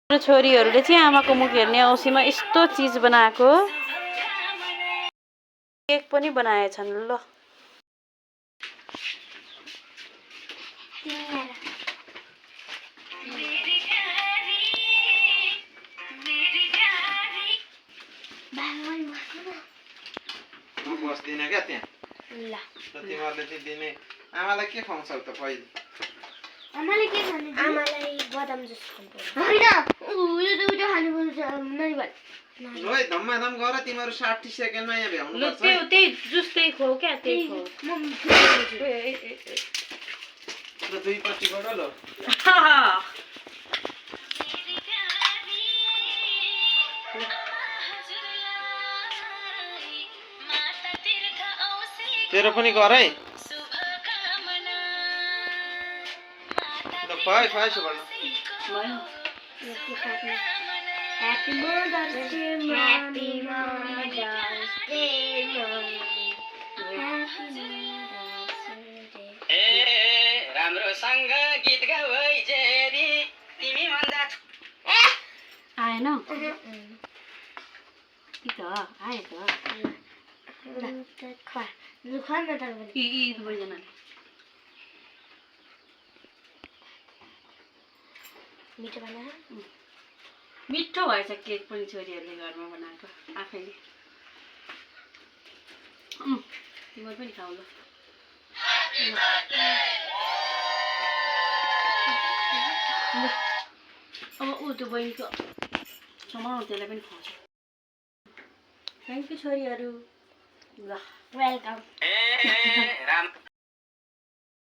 छोरीहरूले चाहिँ आमाको मुख हेर्ने औँसीमा यस्तो चिज बनाएको केक पनि बनाएछन् ल। बस्दिन क्या त्यहाँ ल तिमीहरूले चाहिँ दिने आमालाई के खुवाउँछौ त पहिले? आमाले के खाने? आमालाई बदाम जुस खानु हैन यो त उठो खानु पर्छ नै भन् ओइ धम्माधम गर तिमीहरू 60 सेकेन्डमा यहाँ भ्याउनु पर्छ ल त्यही जुस त्यही खो क्या त्यही खो ल दुईपट्टिबाट ल तेरो पनि गर है ल खुवाइ खुवाइ सुभर्ण Happy Mother's Day, Happy Mother's Day, राम्रोसँग गीत गाऊ है जेरी तिमी भन्दा आएन कि त आए त खा न त यी दुवैजनाले मिठो बना मिठो भएछ केक पनि छोरीहरूले घरमा बनाएको आफैले। तिमीहरू पनि खाऊ ल। अब त्यो बहिनीको समाउ त्यसलाई पनि खुवाउँछु। थ्याङ्क यू छोरीहरू। ल वेलकम